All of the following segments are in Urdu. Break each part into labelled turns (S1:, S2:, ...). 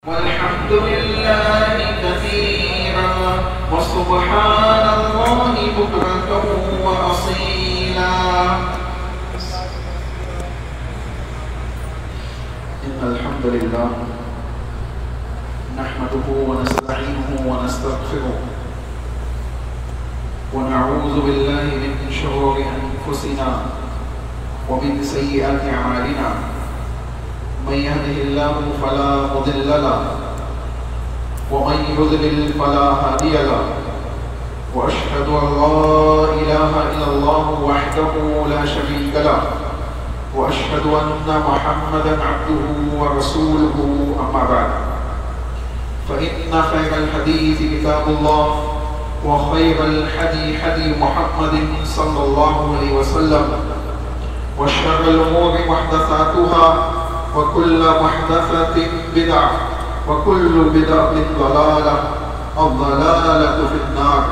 S1: والحمد لله كثيرا وسبحان الله بكرة وأصيلا. إن الحمد لله نحمده ونستعينه ونستغفره ونعوذ بالله من شرور أنفسنا ومن سيئات أعمالنا. من يهده الله فلا مضل له ومن يضلل فلا هادي له. وأشهد أن لا إله إلا الله وحده لا شريك له وأشهد أن محمدا عبده ورسوله. أما بعد فإن خير الحديث كتاب الله وخير الحدي حدي محمد صلى الله عليه وسلم وشر الأمور محدثاتها وكل محدثة بدعة وكل بدعة ضلالة الضلالة في النار.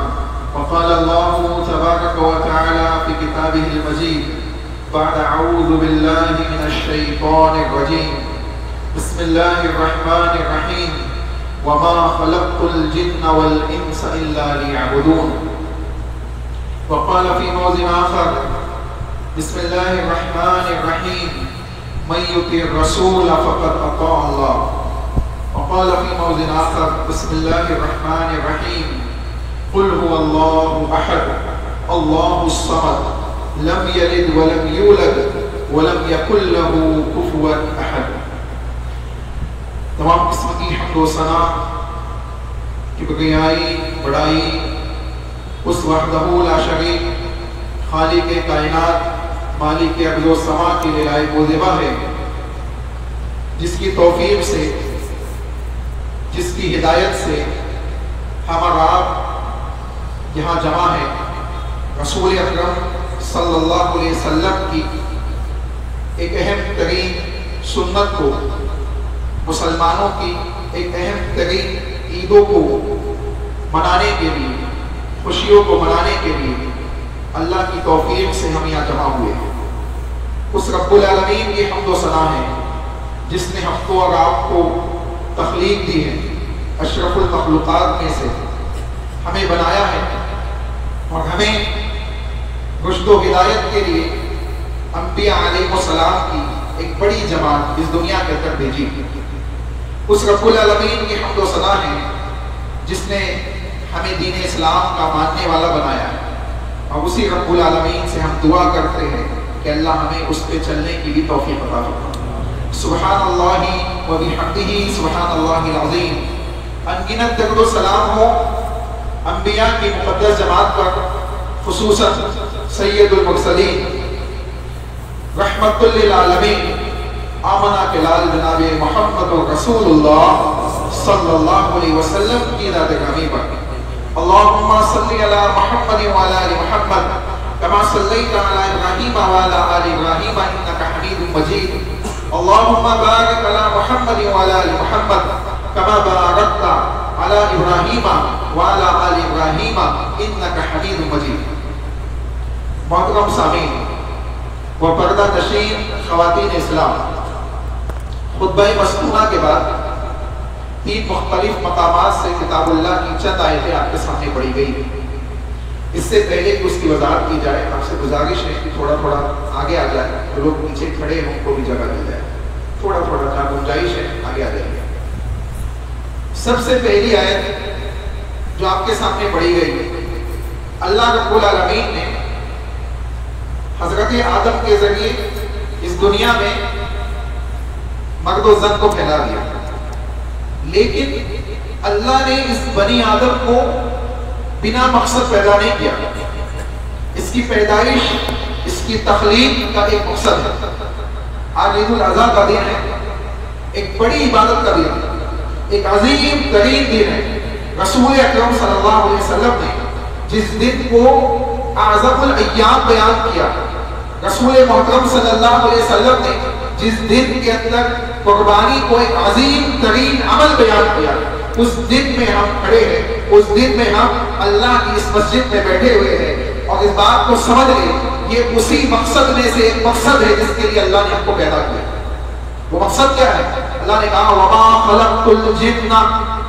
S1: وقال الله تبارك وتعالى في كتابه المجيد بعد أعوذ بالله من الشيطان الرجيم بسم الله الرحمن الرحيم وما خلقت الجن والإنس إلا ليعبدون. وقال في موضع آخر بسم الله الرحمن الرحيم من يطع الرسول فقد أطاع الله. وقال في موضع آخر بسم الله الرحمن الرحيم قل هو الله أحد الله الصمد لم يلد ولم يولد ولم يكن له كفوا أحد. تمام قسم کی حمد و ثنا کی بقیائی بڑائی اس وحدہ لا شریک خالق کائنات مالک ارض و سما کی لائق و زیبا ہے، جس کی توفیق سے جس کی ہدایت سے ہم اور آپ یہاں جمع ہیں. رسول اکرم صلی اللہ علیہ وسلم کی ایک اہم ترین سنت کو، مسلمانوں کی ایک اہم ترین عیدوں کو منانے کے لیے، خوشیوں کو منانے کے لیے اللہ کی توفیق سے ہم یہاں جمع ہوئے ہیں. اس رب العالمین کی حمد و ثنا ہے جس نے ہم کو اور آپ کو تخلیق دی ہے، اشرف المخلوقات میں سے ہمیں بنایا ہے اور ہمیں رشد و ہدایت کے لیے انبیاء علیہ السلام کی ایک بڑی جماعت اس دنیا کے اندر بھیجی. اس رب العالمین کی حمد و ثنا ہے جس نے ہمیں دین اسلام کا ماننے والا بنایا ہے، اور اسی رب العالمین سے ہم دعا کرتے ہیں کہ اللہ ہمیں اس پہ چلنے کی بھی توفیق عطا فرمائے. سبحان اللہ و بحمدہ سبحان اللہ العظیم. انگنت درود و سلام ہو انبیاء کی مقدس جماعت پر، خصوصاً سید المرسلین رحمت للعالمین آمنہ کے لال جناب محمد رسول اللہ صلی اللہ علیہ وسلم کی ذات گرامی پر. اللہم صلی علی محمد وعلی آل محمد کما صلیت علی ابراہیم وعلی آل ابراہیم انک حمید مجید. اللہم بارک علی محمد وعلی آل محمد کما بارکت علی ابراہیم وعلی آل ابراہیم انک حمید مجید. محترم سامعین و پردہ نشین خواتین اسلام، خطبہ مستونہ کے بعد 3 مختلف مقامات سے کتاب اللہ کی چند آیتیں آپ کے سامنے پڑھی گئی. اس سے پہلے کہ اس کی وضاحت کی جائے، آپ سے گزارش ہے کہ تھوڑا تھوڑا آگے آ جائے، جو لوگ نیچے کھڑے ہیں ان کو بھی جگہ دی جائے. تھوڑا تھوڑا جہاں گنجائش ہے آگے آ جائیے. سب سے پہلی آیت جو آپ کے سامنے پڑھی گئی، اللہ رب العالمین نے حضرت آدم کے ذریعے اس دنیا میں مرد و زن کو پھیلا دیا، لیکن اللہ نے اس بنی آدم کو بنا مقصد پیدا نہیں کیا. اس کی پیدائش، اس کی تخلیق کا ایک مقصد ہے. آج عید الاضحیٰ کا دن ہے، ایک بڑی عبادت کا دن ہے، ایک عظیم ترین دن ہے. رسول اکرم صلی اللہ علیہ وسلم نے جس دن کو اعظم الایام بیان کیا، رسول محترم صلی اللہ علیہ وسلم نے جس دن کے اندر قربانی کو ایک عظیم ترین عمل بیان کیا، اس دن میں ہم کھڑے ہیں، اس دن میں ہم اللہ کی اس مسجد میں بیٹھے ہوئے ہیں. اور اس بات کو سمجھ لیں، یہ اسی مقصد میں سے ایک مقصد ہے جس کے لیے اللہ نے ہم کو پیدا کیا. وہ مقصد کیا ہے؟ اللہ نے کہا وَمَا خَلَقْتُ الْجِنَّ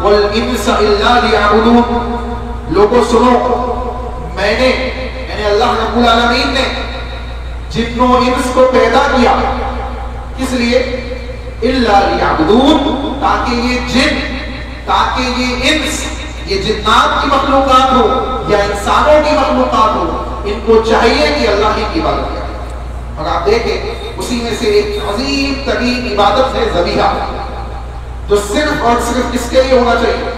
S1: وَالْإِنسَ إِلَّا لِيَعْبُدُونَ. لوگوں سنو، میں نے یعنی اللہ رب العالمین نے جن و انس کو پیدا کیا کس لیے؟ إِلَّا لِيَعْبُدُونَ، تاکہ یہ جن، تاکہ یہ انس، یہ جنات کی مخلوقات ہو یا انسانوں کی مخلوقات ہو، ان کو چاہیے کہ اللہ ہی کی عبادت کریں. اور آپ دیکھیں اسی میں سے ایک عظیم ترین عبادت ہے ذبیحہ، جو صرف اور صرف کس کے لیے ہونا چاہیے؟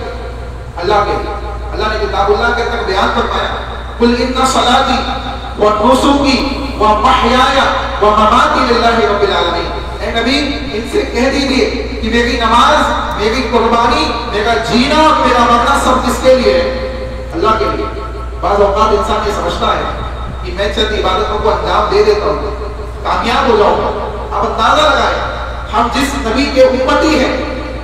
S1: اللہ کے لیے. اللہ نے کتاب اللہ کے اندر بیان فرمایا قُلْ إِنَّ صَلَاتِي وَنُسُكِي وَمَحْيَايَ وَمَمَاتِي لِلَّهِ رَبِّ الْعَالَمِينَ. اے نبی ان سے کہہ دیجئے کہ میری نماز، میری قربانی، میرا جینا اور میرا مرنا سب کس کے لیے ہے؟ اللہ کے لیے. بعض اوقات انسان یہ سمجھتا ہے کہ میں چند عبادتوں کو انجام دے دیتا ہوں کامیاب ہو جاؤں گا. اب اندازہ لگائیں ہم جس نبی کے امتی ہیں،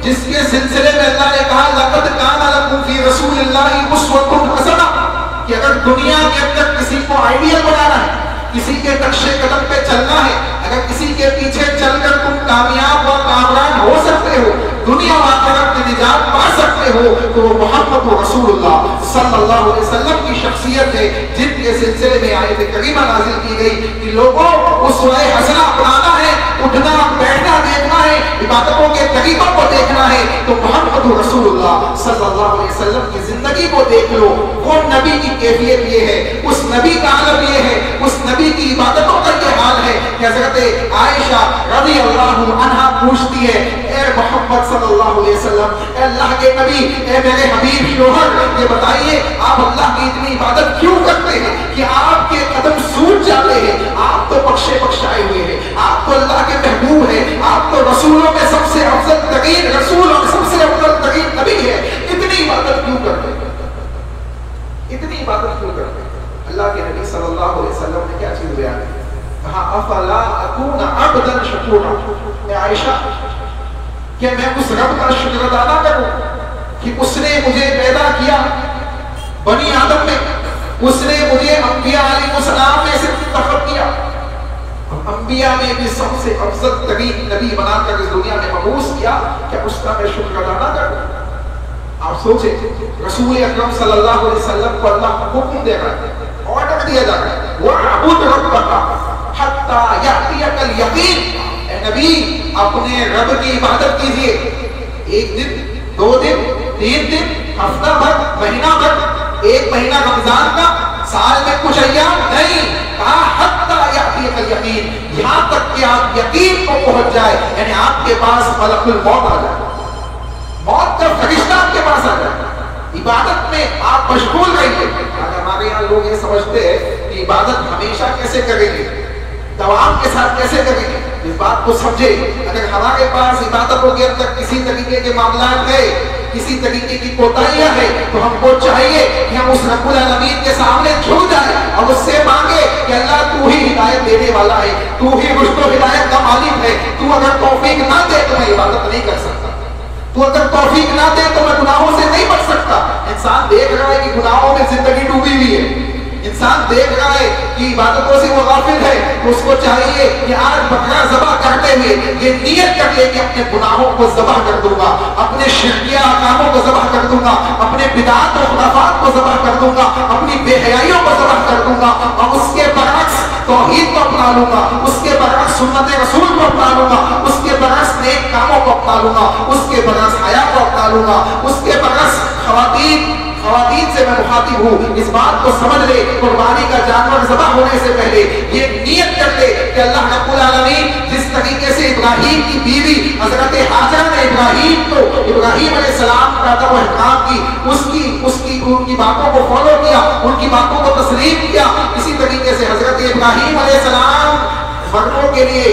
S1: جس کے سلسلے میں اللہ نے کہا لَقَدْ كَانَ لَكُمْ فِي رَسُولِ اللَّهِ أُسْوَةٌ حَسَنَةٌ، کہ اگر دنیا کے اندر کسی کو آئیڈیل بنانا ہے، کسی کے نقشے قدم پہ چلنا ہے، اگر کسی کے پیچھے چل کر تم کامیاب اور کامران ہو سکتے ہو، دنیا و آخرت میں نجات پا سکتے ہو، تو وہ محمد رسول اللہ صلی اللہ علیہ وسلم کی شخصیت ہے جن کے سلسلے میں آیت کریمہ نازل کی گئی کہ لوگوں اسوہ حسنہ اپنانا ہے، اٹھنا بیٹھنا دیکھنا ہے، عبادتوں کے طریقوں کو دیکھنا ہے، تو محمد رسول اللہ صلی اللہ علیہ وسلم کی زندگی کو دیکھ لو. وہ نبی کی کیفیت یہ ہے، اس نبی کا عالم یہ ہے، اس نبی کی عبادتوں کا یہ حال ہے کہ حضرت عائشہ رضی اللہ عنہا پوچھتی ہے اے محمد صلی اللہ علیہ وسلم، اے اللہ کے نبی، اے میرے حبیب شوہر، یہ بتائیے آپ اللہ کی اتنی عبادت کیوں کرتے ہیں کہ آپ کے قدم سوج جاتے ہیں؟ آپ تو بخشے بخشائے ہوئے ہیں، آپ تو اللہ کے محبوب ہیں، آپ تو رسولوں میں سب سے افضل ترین رسول اور سب سے افضل ترین نبی ہے، اتنی عبادت کیوں کرتے ہیں؟ اتنی عبادت کیوں کرتے ہیں؟ اللہ کے نبی صلی اللہ علیہ وسلم نے کیا چیز بیان کی؟ کہا افلا اکون عبدا شکورا. اے عائشہ، کہ میں اس رب کا شکر ادا نہ کروں کہ اس نے مجھے پیدا کیا بنی آدم میں، اس نے مجھے انبیاء علیہ السلام میں سے منتخب کیا، انبیاء میں بھی سب سے افضل ترین نبی بنا کر اس دنیا میں مبعوث کیا، کیا اس کا میں شکر ادا نہ کروں؟ آپ سوچیں رسول اکرم صلی اللہ علیہ وسلم کو اللہ حکم دے رہا ہے، آرڈر دیا جا رہا ہے وَاعْبُدْ رَبَّكَ حَتَّى يَأْتِيَكَ الْيَقِينُ. اے نبی اپنے رب کی عبادت کیجئے، ایک دن، دو دن، تین دن، ہفتہ بھر، مہینہ بھر، ایک مہینہ رمضان کا، سال میں کچھ ایام نہیں، کہا حَتَّى يَأْتِيَكَ الْيَقِينُ، یہاں تک کہ آپ یقین کو پہنچ جائے، یعنی آپ کے پاس ملک الموت آ جائے، موت کا فرشتہ آپ کے پاس آ جائے. عبادت میں آپ مشغول رہیے. اگر ہمارے یہاں لوگ یہ سمجھتے ہیں کہ عبادت ہمیشہ کیسے کریں گے، دوام کے ساتھ کیسے کریں گے، اس بات کو سمجھے. اگر ہمارے پاس عبادتوں کے اندر کسی طریقے کے معاملات ہے، کسی طریقے کی کوتاہیاں ہے، تو ہم کو چاہیے کہ ہم اس رب العالمین کے سامنے جھک جائیں اور اس سے مانگے کہ اللہ تو ہی ہدایت دینے والا ہے، تو ہی رشد و ہدایت کا مالک ہے، تو اگر توفیق نہ دے تو میں عبادت نہیں کر سکتا، تو اگر توفیق نہ دے تو میں گناہوں سے نہیں بچ سکتا. انسان دیکھ رہا ہے کہ گناہوں میں زندگی ڈوبی ہوئی ہے، انسان دیکھ رہا ہے کہ عبادتوں سے وہ غافل ہے، تو اس کو چاہیے کہ آج بکرا ذبح کرتے ہوئے یہ نیت کر لے کہ اپنے گناہوں کو ذبح کر دوں گا، اپنے شرکیہ کاموں کو ذبح کر دوں گا، اپنے بدعات و خرافات کو ذبح کر دوں گا، اپنی بے حیائیوں کو ذبح کر دوں گا، اور اس کے برعکس توحید کو اپنا لوں گا، اس کے برعکس سنت رسول کو اپنا لوں گا، اس کے برعکس نیک کاموں کو اپنا لوں گا، اس کے برعکس حیا کو اپنا لوں گا، اس کے برعکس خواتین سے میں مخاطب ہوں. اس بات کو سمجھ لے قربانی کا جانور ذبح ہونے سے پہلے یہ نیت کر لے کہ اللہ رب العالمین جس طریقے سے ابراہیم کی بیوی حضرت ہاجرہ نے ابراہیم علیہ السلام کا ادب و احترام کی ان کی باتوں کو فالو کیا، ان کی باتوں کو تسلیم کیا، اسی طریقے سے حضرت ابراہیم علیہ السلام مردوں کے لیے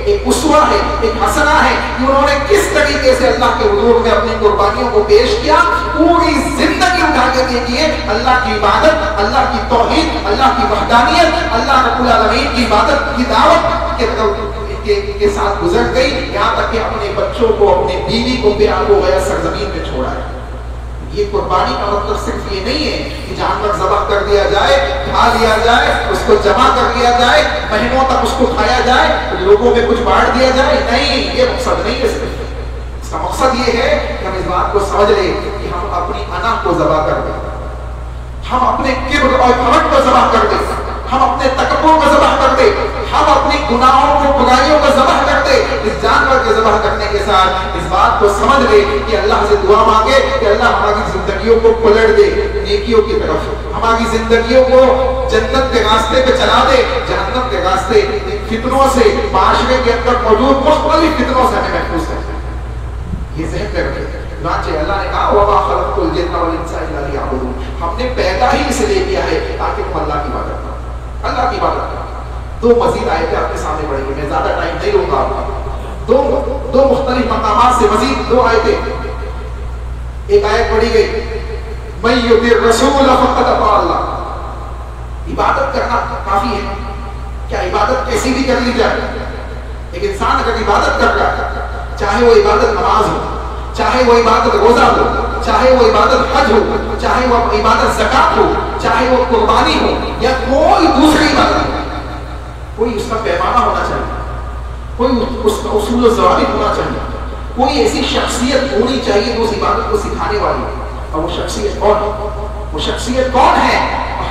S1: ایک اسوہ ہے، ایک حسنہ ہے کہ انہوں نے کس طریقے سے اللہ کے حضور میں اپنی قربانیوں کو پیش کیا. پوری زندگی اٹھا کے دیکھیے اللہ کی عبادت، اللہ کی توحید، اللہ کی وحدانیت، اللہ رب العالمین کی عبادت کی دعوت کے ساتھ گزر گئی، یہاں تک کہ اپنے بچوں کو، اپنے بیوی کو بے آب و گیا سرزمین میں چھوڑا ہے. یہ قربانی کا مطلب صرف یہ نہیں ہے کہ جانور ذبح کر دیا جائے، کھا لیا جائے، اس کو جمع کر لیا جائے، مہینوں تک اس کو کھایا جائے، لوگوں میں کچھ بانٹ دیا جائے، نہیں، یہ مقصد نہیں ہے صرف۔ اس کا مقصد یہ ہے کہ ہم اس بات کو سمجھ لیں کہ ہم اپنی انا کو ذبح کر دیں، ہم اپنے کبر اور گھمنڈ کو ذبح کر دیں، ہم اپنے تکبر کو ذبح کر دیں، ہم اپنی گناہوں کو، برائیوں کو ذبح کر دیں۔ اس جانور کے ذبح کرنے کے ساتھ اس بات کو سمجھ لے کہ اللہ سے دعا مانگے کہ اللہ ہماری زندگیوں کو پلٹ دے نیکیوں کی طرف، ہماری زندگیوں کو جنت کے راستے پہ چلا دے، جہنم کے راستے فتنوں سے، معاشرے کے اندر موجود مختلف فتنوں سے ہمیں محفوظ کرے۔ یہ ذہن میں رکھے۔ چنانچہ اللہ نے کہا وَمَا خَلَقْتُ الْجِنَّ وَالْإِنسَ إِلَّا لِيَعْبُدُونِ، ہم نے پیدا ہی اس لیے کیا ہے تاکہ تم اللہ کی عبادت کرو، اللہ کی عبادت کرو۔ دو مزید آیتیں آپ کے سامنے پڑھیں گے، میں زیادہ ٹائم نہیں لوں گا آپ کا۔ دو مختلف مقامات سے مزید دو آیتیں۔ ایک آیت پڑھی گئی مَن يُطِعِ الرَّسُولَ فَقَدْ أَطَاعَ اللَّهَ، عبادت کرنا کافی ہے کیا عبادت کیسی بھی کر لی جائے؟ ایک انسان اگر عبادت کر رہا ہے، چاہے وہ عبادت نماز ہو، چاہے وہ عبادت روزہ ہو، چاہے وہ عبادت حج ہو، چاہے وہ عبادت زکات ہو، چاہے وہ قربانی ہو یا کوئی دوسری عبادت ہو، کوئی اس کا پیمانہ ہونا چاہیے، کوئی اس کا اصول و ضوابط ہونا چاہیے، کوئی ایسی شخصیت ہونی چاہیے جو اس عبادت کو سکھانے والی ہے۔ اور وہ شخصیت کون ہے؟ وہ شخصیت کون ہے؟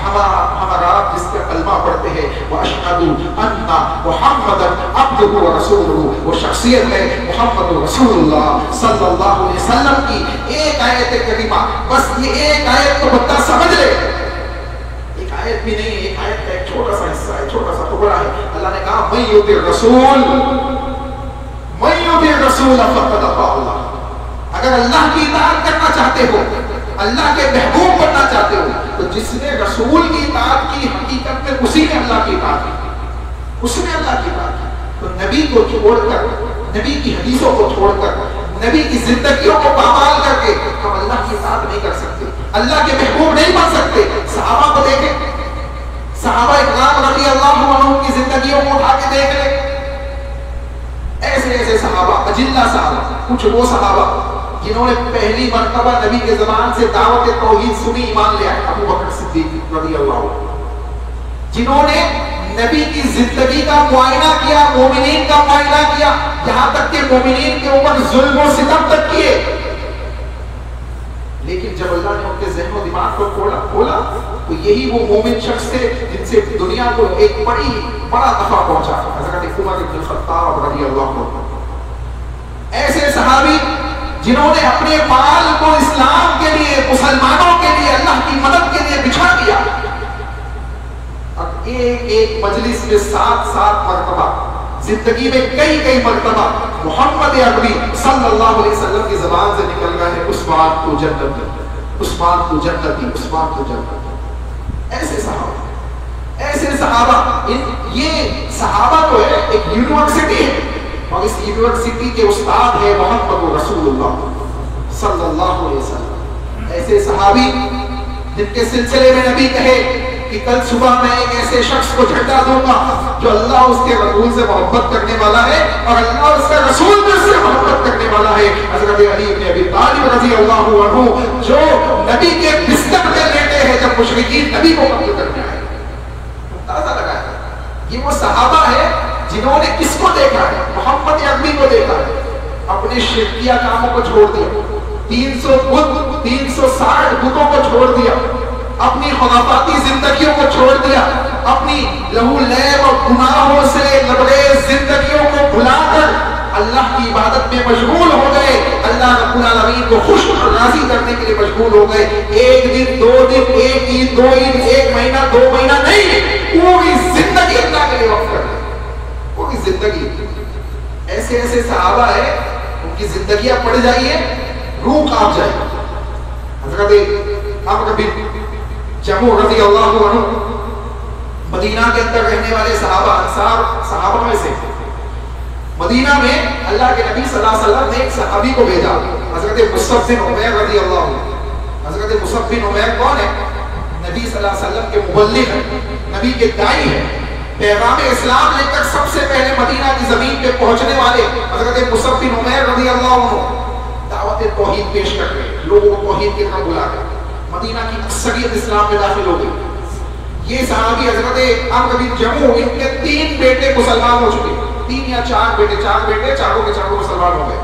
S1: ہمارا آپ جس کا کلمہ پڑھتے ہیں وَأَشْهَدُ أَنَّ مُحَمَّدًا عَبْدُهُ وَرَسُولُهُ، وہ شخصیت ہے محمد رسول اللہ صلی اللہ علیہ وسلم کی ایک آیت کریمہ، بس یہ ایک آیت کو بندہ سمجھ لے، ایک آیت بھی نہیں، ایک آیت کا ایک چھوٹا سا حصہ ہے، چھوٹا سا ٹکڑا ہے۔ اللہ نے کہا مَن يُطِعِ الرَّسُولَ مَن يُطِعِ الرَّسُولَ فَقَدْ أَطَاعَ اللَّهَ، اگر اللہ کی اطاعت کرنا چاہتے ہو، اللہ کے محبوب بننا چاہتے ہو، تو جس نے رسول کی اطاعت کی حقیقت میں اسی نے اللہ کی اطاعت کی، اس نے اللہ کی اطاعت کی۔ تو نبی کو چھوڑ کر، نبی کی حدیثوں کو چھوڑ کر، نبی کی زندگیوں کو پامال کر کے ہم اللہ کی اطاعت نہیں کر سکتے، اللہ کے محبوب نہیں بن سکتے۔ صحابہ کو دیکھیں، صحابہ اکرام رضی اللہ عنہم کی زندگیوں کو اٹھا کے دیکھ لیں، ایسے ایسے صحابہ، اجلہ صحابہ، کچھ وہ صحابہ جنہوں نے پہلی مرتبہ نبی کے زبان سے دعوت توحید سنی، ایمان لے آئے، ابو بکر صدیق رضی اللہ عنہ، جنہوں نے نبی کی زندگی کا معائنہ کیا، مومنین کا معائنہ کیا، یہاں تک کہ مومنین کے اوپر ظلم و ستم تک کیے، لیکن جب اللہ نے ان کے ذہن و دماغ کو کھولا تو یہی وہ مومن شخص تھے جن سے دنیا کو ایک بڑا نفع پہنچا، حضرت عمر بن الخطاب رضی اللہ عنہ۔ ایسے صحابی جنہوں نے اپنے مال کو اسلام کے لیے، مسلمانوں کے لیے، اللہ کی مدد کے لیے بچھا دیا، اب ایک مجلس میں 7 مرتبہ، زندگی میں کئی مرتبہ محمد عربی صلی اللہ علیہ وسلم کی زبان سے نکل گئے ہیں عثمان تو جنتی، عثمان تو جنتی، عثمان تو جنتی۔ ایسے صحابہ، یہ صحابہ تو ہے ایک یونیورسٹی ہے، اور اس یونیورسٹی کے استاد ہے محمد رسول اللہ صلی اللہ علیہ وسلم۔ ایسے صحابی جن کے سلسلے میں نبی کہے کہ کل صبح میں ایک ایسے شخص کو جھنڈا دوں گا جو اللہ اس کے رسول سے محبت کرنے والا ہے اور اللہ اس کا رسول بھی اس سے محبت کرنے والا ہے، حضرت علی بن ابی طالب رضی اللہ عنہ، جو نبی کے بستر پہ لیٹے ہیں جب مشرکین نبی کو قتل کرنے آئے۔ اندازہ لگایا، یہ وہ صحابہ ہے جنہوں نے کس کو دیکھا ہے؟ محمد عربی کو دیکھا ہے، اپنے شرکیہ کاموں کو چھوڑ دیا، 360 بتوں کو چھوڑ دیا، اپنی خرافاتی زندگیوں کو چھوڑ دیا، اپنی لہو لیب اور گناہوں سے لبریز زندگیوں کو بھلا کر اللہ کی عبادت میں مشغول ہو گئے، اللہ رب العالمین کو خوش اور راضی کرنے کے لیے مشغول ہو گئے۔ ایک دن، 2 دن، 1 عید، 2 عید، 1 مہینہ، 2 مہینہ نہیں، پوری زندگی اللہ کے لیے وقف کر دی، پوری زندگی۔ ایسے صحابہ ہیں، ان کی زندگیاں پڑھ جائیے، روح کانپ جائے۔ حضرت عمرو بن جموح رضی اللہ عنہ مدینہ کے اندر رہنے والے صحابہ، انصار صحابہ میں سے، مدینہ میں اللہ کے نبی صلی اللہ علیہ وسلم نے ایک صحابی کو بھیجا، حضرت مصعب بن عمیر رضی اللہ عنہ۔ حضرت مصعب بن عمیر کون ہے؟ نبی صلی اللہ علیہ وسلم کے مبلغ ہیں، نبی کے داعی ہیں، پیغام اسلام لے کر سب سے پہلے مدینہ کی زمین پہ پہنچنے والے حضرت مصعب بن عمیر رضی اللہ عنہ۔ دعوت دعوت توحید پیش کر کے لوگوں کو توحید کی طرف بلا کر مدینہ کی اکثریت اسلام میں داخل ہو گئی۔ یہ صحابی حضرت عمرو بن جموح، ان کے 3 بیٹے مسلمان ہو چکے، 3 یا 4 بیٹے، چاروں کے چاروں مسلمان ہو گئے۔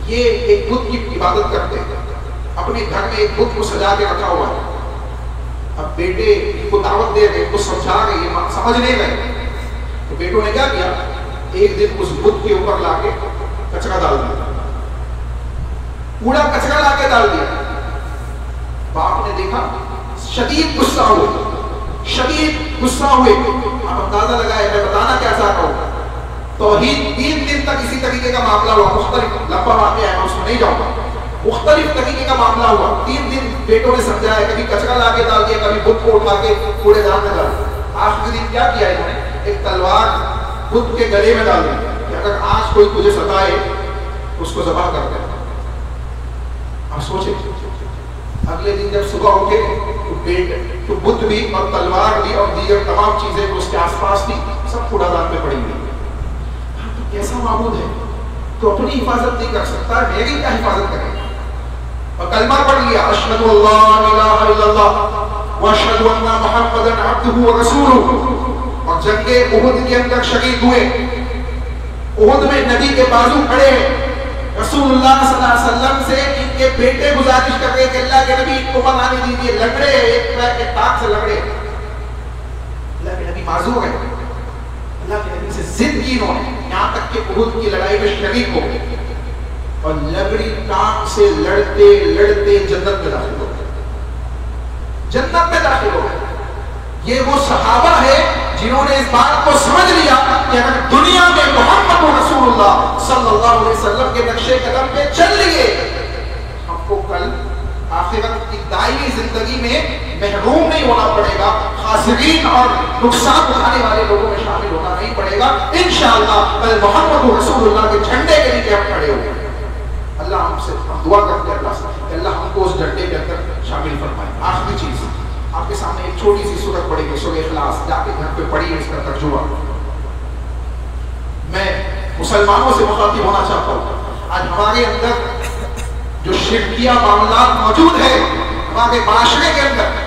S1: یہ ایک بت کی عبادت کرتے ہیں، اپنے گھر میں ایک بت کو سجا کے رکھا ہوا ہے۔ اب بیٹے کو دعوت دے رہے، کو سمجھا رہے، یہ سمجھ نہیں رہے، تو بیٹوں نے کیا کیا، ایک دن اس بت کے اوپر لا کے کچرا ڈال دیا، کوڑا کچرا لا کے ڈال دیا۔ باپ نے دیکھا، شدید غصہ ہوئے، شدید غصہ ہوئے۔ آپ اندازہ لگائے، میں بتانا کیا چاہتا ہوں، توحید 3 دن تک اسی طریقے کا معاملہ ہوا، مختلف لمبا واقعہ ہے، میں اس میں نہیں جاؤں گا، مختلف طریقے کا معاملہ ہوا۔ 3 دن بیٹوں نے سمجھایا، کبھی کچرا لا کے ڈال دیا، کبھی بت کو اٹھا کے کوڑے دان میں ڈال دیا۔ آخری دن کیا کیا انہوں نے، ایک تلوار بت کے گلے میں ڈال دی کہ اگر آج کوئی تجھے ستائے اس کو ذبح کر دے۔ آپ سوچیں، اگلے دن جب صبح اٹھے تو بت بھی اور تلوار بھی اور دیگر تمام چیزیں جو اس کے آس پاس تھی سب کوڑا دان میں پڑی ہوئی۔ تو کیسا معبود ہے، تو اپنی حفاظت نہیں کر سکتا، میری کیا حفاظت کرے گا؟ اور کلمہ پڑھ لیا، اشہد اللہ الہ الا اللہ واشہد ان محمدا عبدہ ورسولہ، اور جنگ احد کے اندر شہید ہوئے۔ احد میں نبی کے بازو کھڑے ہیں، رسول اللہ صلی اللہ علیہ وسلم سے ان کے بیٹے گزارش کر رہے کہ اللہ کے نبی ان کو منانے دیجیے، لگڑے ایک ٹاک سے لگڑے، اللہ کے نبی معذور ہیں، اللہ کے نبی سے ضد کی انہوں نے، یہاں تک کہ احد کی لڑائی میں شریک ہو گئے، اور لگڑی ٹاک سے لڑتے لڑتے جنت میں داخل ہو گئے، جنت میں داخل ہو گئے۔ یہ وہ صحابہ ہے جنہوں نے اس بات کو سمجھ لیا کہ اگر دنیا میں محمد رسول اللہ صلی اللہ علیہ وسلم کے نقشے قدم پہ چل لیے، ہم کو کل آخرت کی دائمی زندگی میں محروم نہیں ہونا پڑے گا، خاسرین اور نقصان اٹھانے والے لوگوں میں شامل ہونا نہیں پڑے گا۔ انشاءاللہ کل محمد رسول اللہ کے جھنڈے کے نیچے ہم کھڑے ہوں گے۔ اللہ ہم سے دعا کرتے ہیں اللہ سے کہ اللہ ہم کو اس جھنڈے کے اندر شامل فرمائے۔ آخری چیز آپ کے سامنے ایک چھوٹی سی سورت پڑھی گئی، سورہ اخلاص، جا کے گھر پہ پڑھی ہے، اس کا ترجمہ میں مسلمانوں سے مخاطب ہونا چاہتا ہوں۔ آج ہمارے اندر جو شرکیہ معاملات موجود ہے، ہمارے معاشرے کے اندر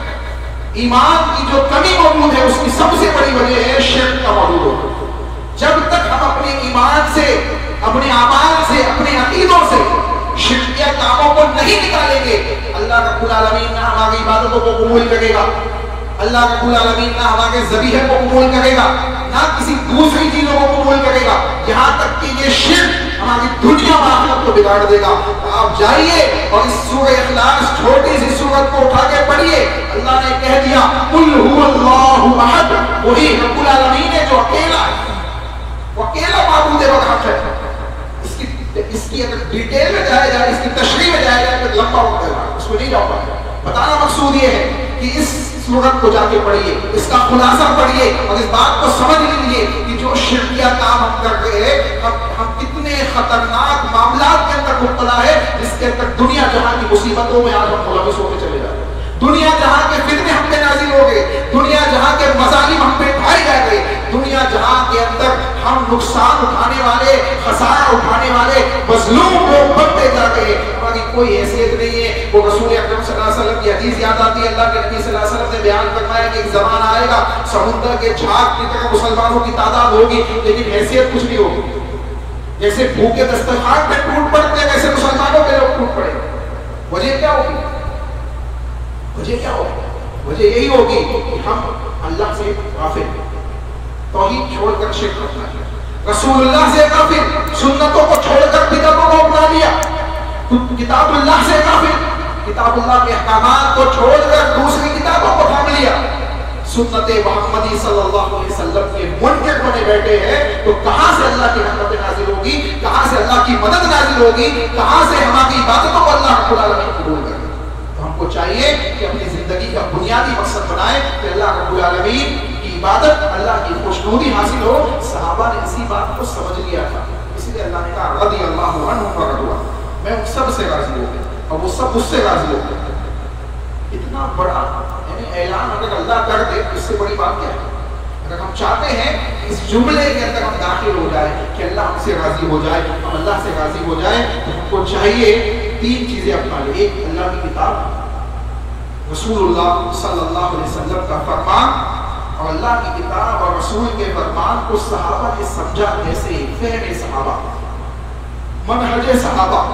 S1: ایمان کی جو کمی موجود ہے، اس کی سب سے بڑی وجہ ہے شرک کا موجود ہونا۔ جب تک ہم اپنے ایمان سے، اپنے اعمال سے، اپنے عقیدوں سے شرکیہ کاموں کو نہیں نکالیں گے، اللہ رب العالمین نہ ہماری عبادتوں کو قبول کرے گا، اللہ رب العالمین نہ ہمارے ذبیحے کو قبول کرے گا، نہ کسی دوسری چیزوں کو قبول کرے گا، یہاں تک کہ یہ شرک ہماری دنیا و آخرت کو بگاڑ دے گا۔ آپ جائیے اور اس سورہ اخلاص چھوٹی سی سورت کو اٹھا کے پڑھیے۔ اللہ نے کہہ دیا قل هو اللہ احد، وہی رب العالمین ہے جو اکیلا ہے، وہ اکیلا معبود برحق ہے۔ اس کی اگر ڈیٹیل میں جائے جائے، اس کی تشریح میں جائے جائے تو لمبا وقت ہے، اس کو نہیں جاؤ پائے۔ بتانا مقصود یہ ہے کہ اس سورت کو جا کے پڑھیے، اس کا خلاصہ پڑھیے اور اس بات کو سمجھ لیجیے کہ جو شرکیہ کام ہم کر رہے ہیں، ہم کتنے خطرناک معاملات کے اندر مبتلا ہے، جس کے اندر دنیا جہاں کی مصیبتوں میں آج ہم ملوث ہوتے چلے جا رہے ہیں، دنیا جہاں کے فتنے ہم پہ نازل ہو گئے، دنیا جہاں کے مظالم ہم پہ اٹھائے جا گئے، دنیا جہاں کے اندر ہم نقصان اٹھانے والے، خسارہ اٹھانے والے مظلوم لوگ بنتے جا رہے ہیں، ہماری کوئی حیثیت نہیں ہے۔ وہ رسول اکرم صلی اللہ علیہ وسلم کی حدیث یاد آتی ہے، اللہ کے نبی صلی اللہ علیہ وسلم نے بیان فرمایا کہ ایک زمانہ آئے گا، سمندر کے جھاگ کی طرح مسلمانوں کی تعداد ہوگی لیکن حیثیت کچھ نہیں ہوگی، جیسے بھوکے دسترخوان پہ ٹوٹ پڑتے ہیں ویسے مسلمانوں کے لوگ ٹوٹ پڑے۔ وجہ کیا ہوگی؟ وجہ کیا ہوگی؟ وجہ یہی ہوگی کہ ہم اللہ سے غافل ہیں، توحید چھوڑ کر شرک کرنا ہے، رسول اللہ سے غافل، سنتوں کو چھوڑ کر بدعتوں کو اپنا لیا، کتاب اللہ سے غافل، کتاب اللہ کے احکامات کو چھوڑ کر دوسری کتابوں کو تھام لیا، سنت محمدی صلی اللہ علیہ وسلم کے منکر بنے بیٹھے ہیں، تو کہاں سے اللہ کی رحمت نازل ہوگی، کہاں سے اللہ کی مدد نازل ہوگی، کہاں سے ہماری عبادتوں کو اللہ رب العالمین قبول کرے؟ تو ہم کو چاہیے کہ اپنی زندگی کا بنیادی مقصد بنائے کہ اللہ رب العالمین کی عبادت، اللہ کی خوشنودی حاصل ہو۔ صحابہ نے اسی بات کو سمجھ لیا تھا، اسی لیے اللہ نے کہا رضی اللہ عنہم ورضوا، میں ان سب سے راضی ہوں اور وہ سب مجھ سے راضی ہوں۔ اتنا بڑا یعنی اعلان اگر اللہ کر دے اس سے بڑی بات کیا ہے؟ اگر ہم چاہتے ہیں اس جملے کے اندر ہم داخل ہو جائے کہ اللہ ہم سے راضی ہو جائے، ہم اللہ سے راضی ہو جائے، تو ہم کو چاہیے 3 چیزیں اپنا لیں. ایک اللہ کی کتاب، رسول اللہ صلی اللہ علیہ وسلم کا فرمان، اور اللہ کی کتاب اور رسول کے فرمان کو صحابہ نے سمجھا کیسے، فہم صحابہ، منہج صحابہ.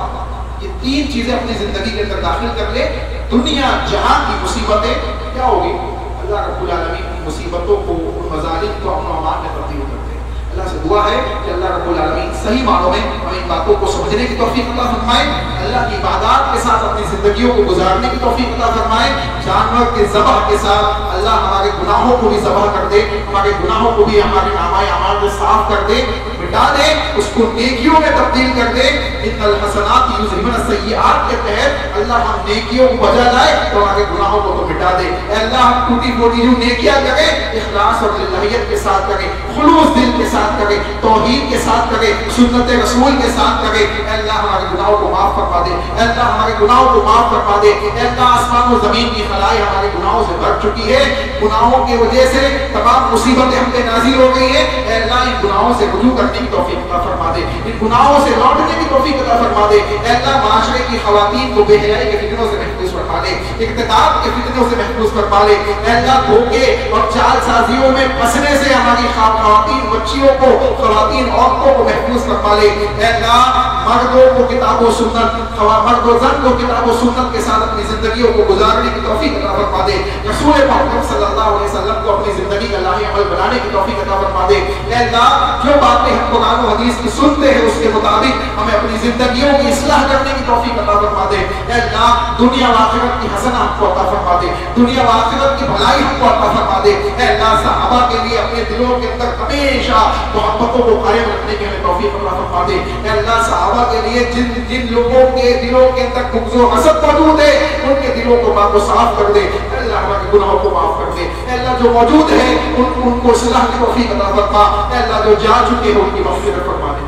S1: یہ 3 چیزیں اپنی زندگی کے اندر داخل کر لے، دنیا جہاں کی مصیبتیں کیا ہوگی؟ اللہ رب العالمین کی مصیبتوں کو، ان مظالم کو امن و امان میں تبدیل کرتے ہیں. اللہ سے دعا ہے کہ اللہ رب العالمین صحیح معنوں میں ہمیں ان باتوں کو سمجھنے کی توفیق عطا فرمائے، اللہ کی عبادات کے ساتھ اپنی زندگیوں کو گزارنے کی توفیق عطا فرمائے. جانور کے ذبح کے ساتھ اللہ ہمارے گناہوں کو بھی ذبح کر دے، ہمارے گناہوں کو بھی ہمارے نامۂ اعمال سے صاف کر دے، مٹا دے، اس کو نیکیوں میں تبدیل کر دے. ان الحسنات یذہبن السیئات کے تحت اللہ ہم نیکیوں کو بجا لائے تو ہمارے گناہوں کو تو مٹا دے. اے اللہ ہم ٹوٹی پھوٹی جو نیکیاں کریں اخلاص اور للہیت کے ساتھ کریں، خلوص دل کے ساتھ کریں، توحید کے ساتھ کریں، سنت رسول کے ساتھ کریں. اے اللہ ہمارے گناہوں کو معاف فرما دے، اے اللہ ہمارے گناہوں کو معاف فرما دے. اے اللہ آسمان و زمین کی خلائق ہمارے گناہوں سے بھر چکی ہے، گناہوں کی وجہ سے تمام مصیبتیں ہم پہ نازل ہو گئی ہیں. اے اللہ ان گناہوں سے رجوع کرنے کی توفیق عطا فرما دے، ان گناہوں سے لوٹنے کی توفیق عطا فرما دے. اے اللہ معاشرے کی خواتین کو بے حیائی کے فتنوں سے محفوظ فرما لے، اقتدار کے فتنوں سے محفوظ فرما لے. اے اللہ دھوکے اور چال سازیوں میں پھنسنے سے ہماری خواتین بچیوں کو، خواتین عورتوں کو محفوظ فرما لے. اے اللہ مردوں کو کتاب و سنت، مرد و زن کو کتاب و سنت کے ساتھ اپنی زندگیوں کو گزارنے کی توفیق عطا فرما دے. رسول محمد صلی اللہ علیہ وسلم کو اپنی زندگی کا لاہی عمل بنانے کی توفیق عطا فرما دے. اے اللہ جو باتیں ہم قرآن و حدیث کی سنتے ہیں اس کے مطابق ہمیں اپنی زندگیوں کی اصلاح کرنے کی توفیق عطا فرما دے. اے اللہ دنیا و آخرت کی حسنہ ہم کو عطا فرما دے، دنیا و آخرت کی بھلائی ہم کو عطا فرما دے. اے اللہ صحابہ کے لیے اپنے دلوں کے اندر ہمیشہ محبتوں کو قائم رکھنے کی ہمیں توفیق عطا فرما دے. اے اللہ صحابہ کے لیے جن لوگوں کے دلوں کے اندر بغض و حسد موجود ہے ان کے دلوں کو پاک و صاف کر دے. اے اللہ ہمارے گناہوں کو معاف کر دے. اے اللہ جو موجود ہے ان کو اصلاح کی توفیق عطا فرما. اے اللہ جو جا چکے ہیں ان کی مغفرت فرما دے.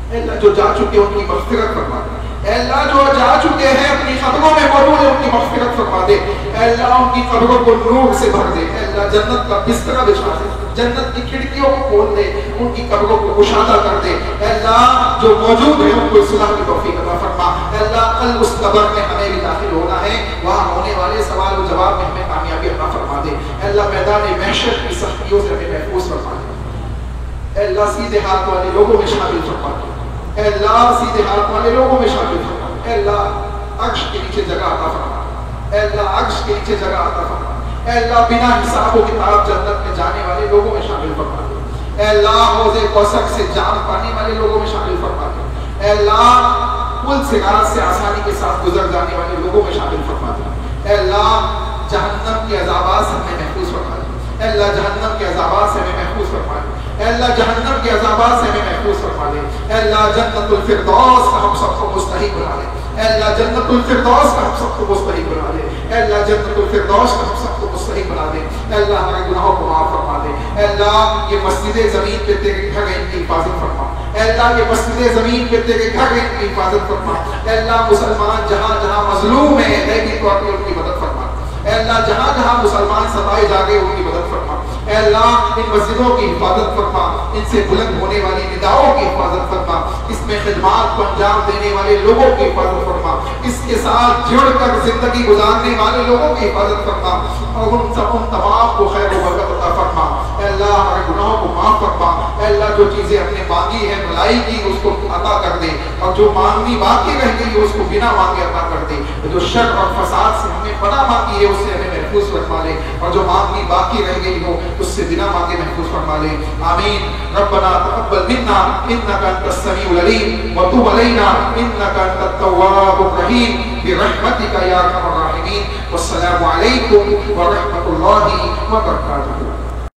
S1: اے اللہ جو جا چکے ہیں ان کی مغفرت فرما دے. اے اللہ جو جا چکے ہیں اپنی قبروں میں موجود ہیں ان کی مغفرت فرما دے. اے اللہ ان کی قبروں کو نور سے بھر دے. اے اللہ جنت کا بستر بچھا دے، جنت کی کھڑکیوں کو کھول دے، ان کی قبروں کو کشادہ کر دے. اے اللہ جو موجود ہیں ان کو اصلاح کی توفیق عطا فرما. اے اللہ کل اس قبر میں ہمیں بھی داخل ہونا ہے، وہاں ہونے والے سوال و جواب میں ہمیں کامیابی عطا فرما دے. اے اللہ میدان محشر کی سختیوں سے ہمیں محفوظ فرما دے. اے اللہ سیدھے ہاتھ والے لوگوں میں شامل فرما دے. اے اللہ سیدھے ہاتھ والے لوگوں میں شامل فرما. اے اللہ عرش کے نیچے جگہ عطا فرما. اے اللہ عرش کے نیچے جگہ عطا فرما. اے اللہ بنا حساب و کتاب جنت میں جانے والے لوگوں میں شامل فرما دے. اے اللہ حوض کوثر سے جام پانے والے لوگوں میں شامل فرما دے. اے اللہ پل صراط سے آسانی کے ساتھ گزر جانے والے لوگوں میں شامل فرما دے. اے اللہ جہنم کے عذابات سے ہمیں محفوظ فرما دے. اے اللہ جہنم کے عذابات سے ہمیں محفوظ فرما دے. اے اللہ جہنم کے عذابات سے ہمیں محفوظ فرما دے. اے اللہ جنت الفردوس کا ہم سب کو مستحق بنا دے. اے اللہ جنت الفردوس کا ہم سب کو مستحق بنا دے. اے اللہ جنت الفردوس کا ہم سب کو مستحق بنا دے. اے اللہ ہمارے گناہوں کو معاف فرما دے. اے اللہ یہ مسجد زمین پہ تیرے گھر ہیں ان کی حفاظت فرما. اے اللہ یہ مسجد زمین پہ تیرے گھر ہیں ان کی حفاظت فرما. اے اللہ مسلمان جہاں جہاں مظلوم ہیں غیبی طور پہ ان کی مدد فرما. اے اللہ جہاں جہاں مسلمان ستائے جا رہے ان کی مدد فرما. اے اللہ ان مسجدوں کی حفاظت فرما، ان سے بلند ہونے والی نداؤں کی حفاظت فرما، اس میں خدمات کو انجام دینے والے لوگوں کی حفاظت فرما، اس کے ساتھ جڑ کر زندگی گزارنے والے لوگوں کی حفاظت فرما، اور ان تمام کو خیر و برکت عطا فرما. اے اللہ ہمارے گناہوں کو معاف فرما. اے اللہ جو چیزیں ہم نے مانگی ہے بھلائی کی اس کو عطا کر دے، اور جو مانگنی باقی رہ گئی اس کو بنا مانگے عطا کر دے. جو شر اور فساد سے ہم نے پناہ مانگی ہے اس سے ہمیں محفوظ فرما لے، اور جو مانگنی باقی رہ گئی ہو اس سے بنا مانگے محفوظ فرما لے. آمین. ربنا تقبل منا انك انت السميع العليم وتب علينا انك انت التواب الرحيم برحمتك يا ارحم الراحمين. والسلام عليكم ورحمة الله وبركاته.